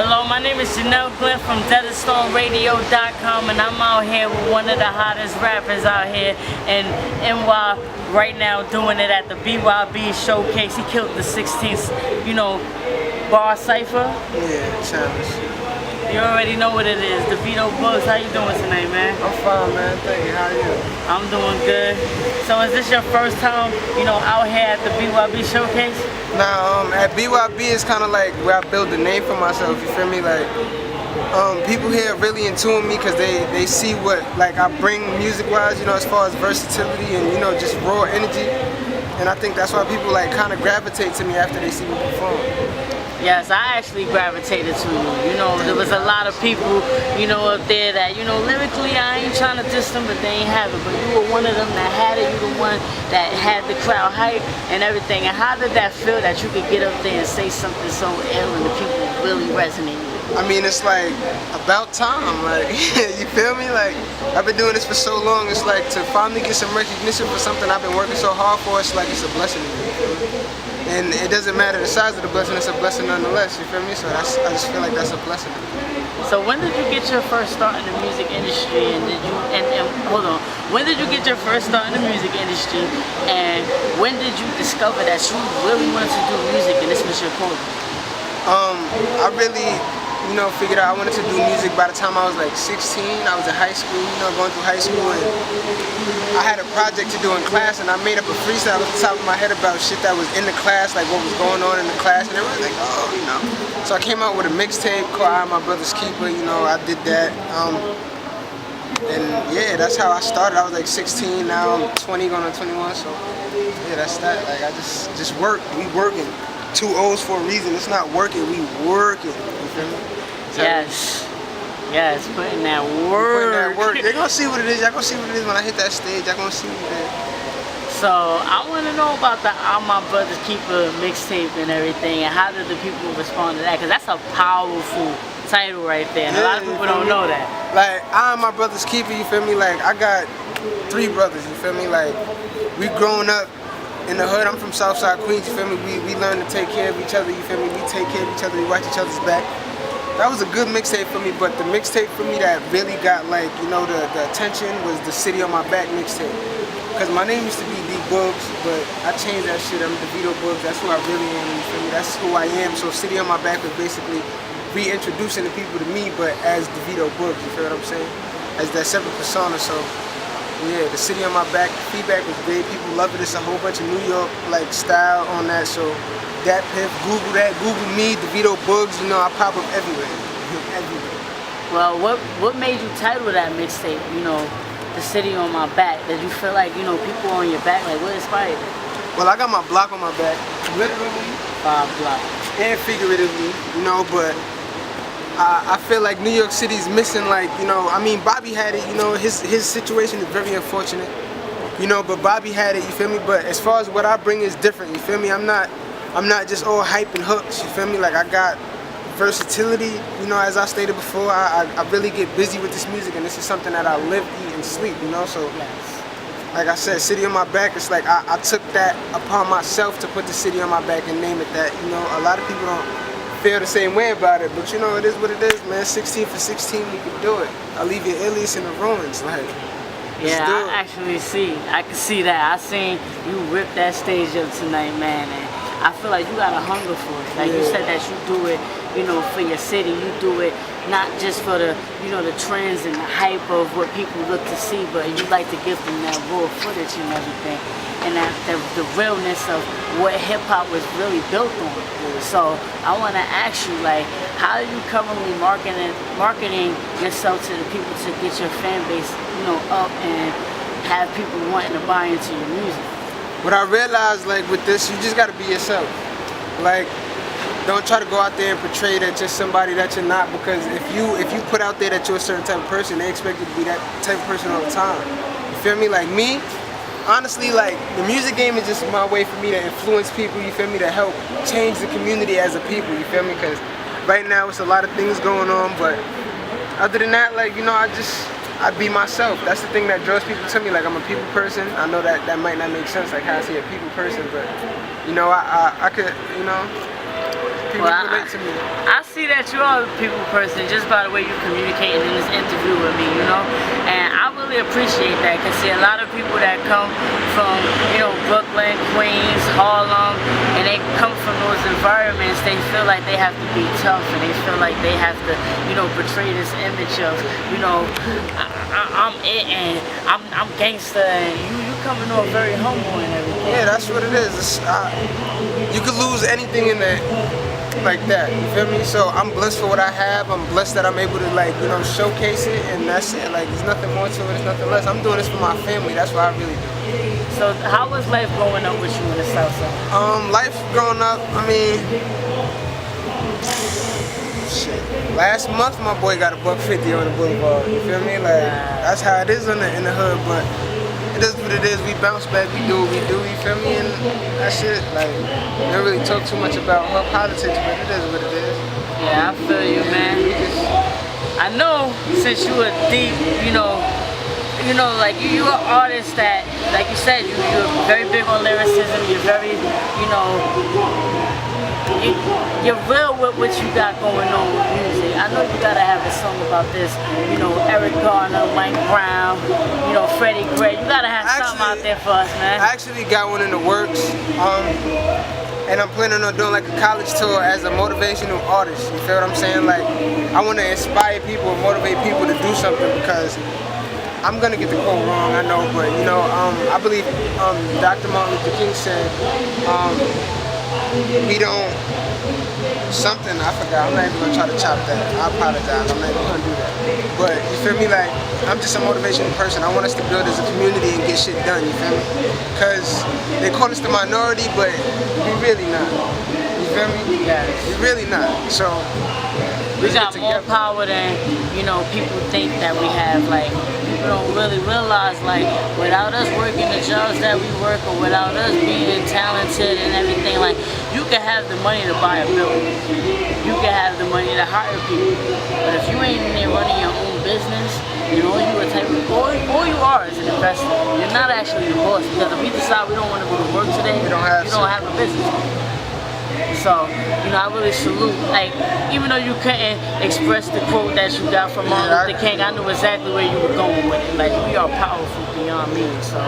Hello, my name is Janelle Glenn from DeadStoneRadio.com, and I'm out here with one of the hottest rappers out here in NY right now, doing it at the BYB showcase. He killed the 16th, bar cipher. Yeah, challenge. You already know what it is. Devito Boogz, how you doing tonight, man? I'm fine, man. Thank you. How are you? I'm doing good. So is this your first time, out here at the BYB showcase? Now, at BYB it's kind of like where I build a name for myself. You feel me? Like, people here are really in tune with me because they see what I bring music-wise, as far as versatility and just raw energy. And I think that's why people kind of gravitate to me after they see me perform. Yes, I actually gravitated to you. There was a lot of people, up there that, lyrically I ain't trying to diss them, but they ain't have it. But you were one of them that had it. You the one that had the crowd hype and everything. And how did that feel that you could get up there and say something so ill and the people really resonate? I mean, it's about time, you feel me? I've been doing this for so long, it's to finally get some recognition for something I've been working so hard for, it's a blessing to me, you feel me? And it doesn't matter the size of the blessing, it's a blessing nonetheless, you feel me? So I just feel like that's a blessing. So when did you get your first start in the music industry, and hold on, when did you get your first start in the music industry, and when did you discover that you really wanted to do music and this was your calling? I really, figured out I wanted to do music by the time I was 16. I was in high school, going through high school, and I had a project to do in class, and I made up a freestyle off the top of my head about shit that was in the class, what was going on in the class, and everyone was So I came out with a mixtape called I Am My Brother's Keeper, I did that. And yeah, that's how I started. I was 16, now I'm 20, going on 21, so yeah, that's that. I just work, we working. 2 O's for a reason. It's not working, we working. You feel me? Yes, putting that work. Putting that work. They're gonna see what it is. Y'all gonna see what it is when I hit that stage. Y'all gonna see what it is. So I want to know about the I'm My Brother's Keeper mixtape and everything, and how did the people respond to that? Because that's a powerful title right there, and a lot of people don't know that. I'm my brother's keeper. You feel me? I got 3 brothers. You feel me? We growing up in the hood. I'm from Southside Queens, you feel me? We learn to take care of each other, you feel me? We take care of each other, we watch each other's back. That was a good mixtape for me, but the mixtape for me that really got the attention was the City on My Back mixtape. Because my name used to be D Boogz, but I changed that shit. I'm Devito Boogz, that's who I really am, you feel me? That's who I am. So City on My Back was basically reintroducing the people to me, but as Devito Boogz, you feel what I'm saying? As that separate persona, so yeah, the City on My Back, feedback was great. People loved it. It's a whole bunch of New York style on that. So that piff, Google that, Google me, Devito Boogz. I pop up everywhere, everywhere. Well, what made you title that mixtape? The City on My Back. Did you feel people on your back? What inspired it? Well, I got my block on my back, literally. 5 blocks. And figuratively, but I feel like New York City's missing, Bobby had it, his situation is very unfortunate, but Bobby had it, you feel me? But as far as what I bring is different, you feel me? I'm not just all hype and hooks, you feel me? I got versatility, as I stated before, I really get busy with this music, and this is something that I live, eat, and sleep, so like I said, City on My Back, it's I took that upon myself to put the city on my back and name it that, a lot of people don't feel the same way about it, but it is what it is, man. 16 for 16, we can do it. I'll leave your alias in the ruins, yeah, I can see that. I seen you rip that stage up tonight, man, and I feel like you got a hunger for it. You said that you do it, for your city. You do it not just for the, the trends and the hype of what people look to see, but you like to give them that raw footage and everything, and that the realness of what hip hop was really built on. So I want to ask you, how are you currently marketing yourself to the people to get your fan base, up and have people wanting to buy into your music? What I realized, with this, you just gotta be yourself. Don't try to go out there and portray that you're somebody that you're not, because if you put out there that you're a certain type of person, they expect you to be that type of person all the time. You feel me? Me, honestly, the music game is just my way for me to influence people, you feel me, to help change the community as a people, you feel me, because right now it's a lot of things going on, but other than that, I be myself. That's the thing that draws people to me, I'm a people person. I know that might not make sense, how I say a people person, but, I could, People relate to me. I see that you are a people person just by the way you communicating in this interview with me, you know? And I really appreciate that because see a lot of people that come from, you know, Brooklyn, Queens, Harlem, and they come from those environments, they feel like they have to be tough and they feel like they have to, you know, portray this image of, you know, I'm it and I'm gangster and you coming off very humble and everything. Yeah, that's what it is. You could lose anything in that, like that. You feel me? So I'm blessed for what I have. I'm blessed that I'm able to, like, you know, showcase it, and that's it. Like, there's nothing more to it. There's nothing less. I'm doing this for my family. That's what I really do. So how was life growing up with you in the South Side? Life growing up. I mean, shit. Last month, my boy got $150 on the boulevard. You feel me? Like, that's how it is in the hood. But it is what it is. We bounce back. We do what we do. You feel me? And that's it. Like, we don't really talk too much about her politics, but it is what it is. Yeah, I feel you, man. I know since you a deep, you know, like you an artist that, like you said, you're very big on lyricism. You're very, you know, you're real with what you got going on with music. I know you gotta have a song about this, you know, Eric Garner, Mike Brown, you know, Freddie Gray. You gotta have something out there for us, man. I actually got one in the works, and I'm planning on doing like a college tour as a motivational artist. You feel what I'm saying? Like, I want to inspire people, motivate people to do something because I'm gonna get the quote wrong, I know, but you know, I believe Dr. Martin Luther King said, we don't, something, I forgot, I'm not even gonna try to chop that. I apologize, I'm not even gonna do that. But you feel me, like, I'm just a motivational person. I want us to build as a community and get shit done, you feel me? Because they call us the minority, but we really not. You feel me? Yeah. We really not. So, we got more power than, you know, people think that we have. Like, people don't really realize, like, without us working the jobs that we work, or without us being talented and everything, like, you can have the money to buy a building. You can have the money to hire people. But if you ain't in there running your own business, you know, you a type of, all you are is an investor. You're not actually the boss, because if we decide we don't want to go to work today, you don't have a business. So, you know, I really salute, like, even though you couldn't express the quote that you got from Martin Luther King, I knew exactly where you were going with it. Like, we are powerful beyond me. So,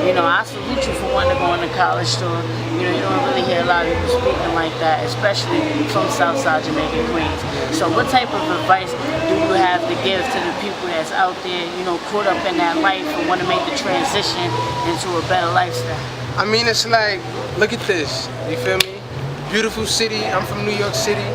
you know, I salute you for wanting to go on the college tour. You know, you don't really hear a lot of people speaking like that, especially from Southside Jamaica, Queens. So what type of advice do you have to give to the people that's out there, you know, caught up in that life and want to make the transition into a better lifestyle? I mean, it's like, look at this, you feel me? Beautiful city, I'm from New York City,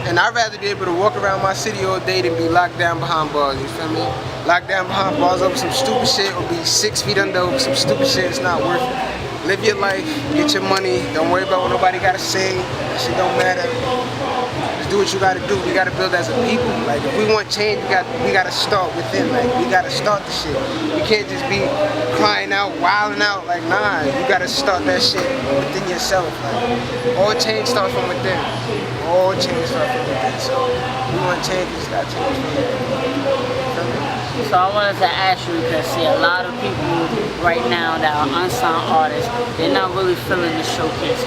and I'd rather be able to walk around my city all day than be locked down behind bars, you feel me? Locked down behind bars over some stupid shit, or be 6 feet under over some stupid shit, it's not worth it. Live your life, get your money, don't worry about what nobody gotta say, that shit don't matter. Just do what you gotta do, we gotta build as a people. Like, if we want change, we gotta start within, like, we gotta start the shit. We can't just be crying out, wilding out, like, nah, you gotta start that shit within yourself. Like, all change starts from within. All change starts from within. So, if we want change, we just gotta change from within. So I wanted to ask you, because see, a lot of people right now that are unsigned artists, they're not really feeling the showcase.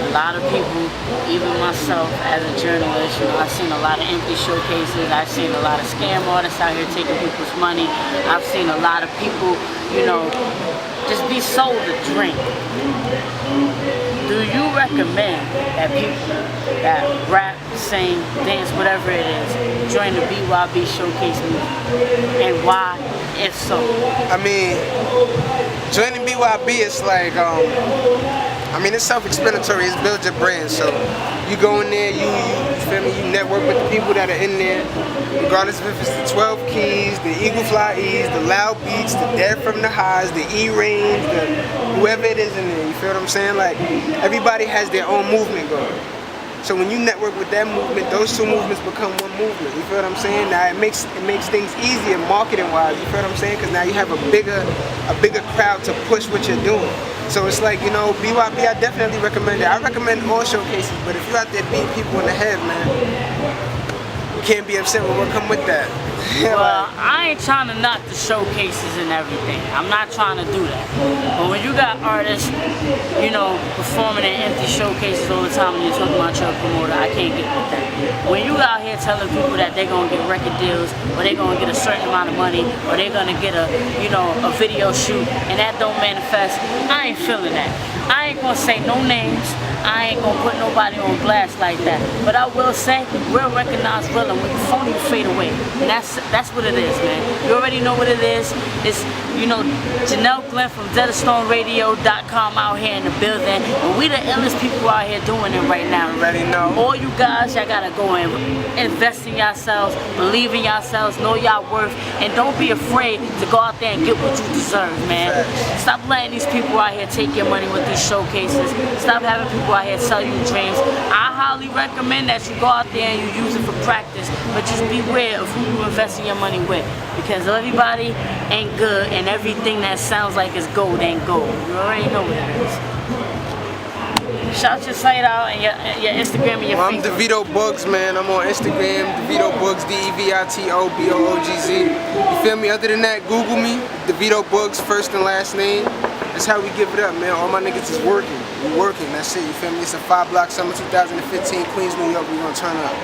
A lot of people, even myself as a journalist, you know, I've seen a lot of empty showcases. I've seen a lot of scam artists out here taking people's money. I've seen a lot of people, you know, just be sold a drink. Do you recommend that people that rap, sing, dance, whatever it is, join the BYB showcase movement? And why, if so? I mean, joining BYB is like, I mean, it's self-explanatory. It's build your brand. So you go in there, you feel me, you network with the people that are in there, regardless of if it's the 12 Keys, the Eagle Fly E's, the Loud Beats, the Dead from the Highs, the E-Range, the whoever it is in there, you feel what I'm saying? Like, everybody has their own movement going. So when you network with that movement, those two movements become one movement. You feel what I'm saying? Now it makes things easier marketing-wise. You feel what I'm saying? Because now you have a bigger crowd to push what you're doing. So it's like, you know, BYB, I definitely recommend it. I recommend all showcases, but if you're out there beating people in the head, man, we can't be upset with what come with that. Well, I ain't trying to knock the showcases and everything. I'm not trying to do that. But when you got artists, you know, performing in empty showcases all the time and you're talking about your promoter, I can't get with that. When you out here telling people that they're gonna get record deals, or they're gonna get a certain amount of money, or they're gonna get a, you know, a video shoot, and that don't manifest, I ain't feeling that. I ain't gonna say no names. I ain't gonna put nobody on blast like that. But I will say, real recognize real, and when you phony, you fade away. And that's what it is, man. You already know what it is. It's, you know, Janelle Glenn from DeadStormRadio.com out here in the building. And we the illest people out here doing it right now. You already know. All you guys, y'all gotta go and invest in yourselves, believe in yourselves, know y'all worth, and don't be afraid to go out there and get what you deserve, man. Stop letting these people out here take your money with these showcases. Stop having people out here sell you dreams. I highly recommend that you go out there and you use it for practice, but just beware of who you invest your money with, because everybody ain't good and everything that sounds like it's gold ain't gold. You already know what it is. Shout your site out and your Instagram and your I'm Devito Boogz, man. I'm on Instagram, Devito Boogz, DEVITOBOOGZ. You feel me? Other than that, Google me, Devito Boogz, first and last name. That's how we give it up, man. All my niggas is working. We working, that's it, you feel me? It's a 5 block summer 2015, Queens, New York. We gonna turn up.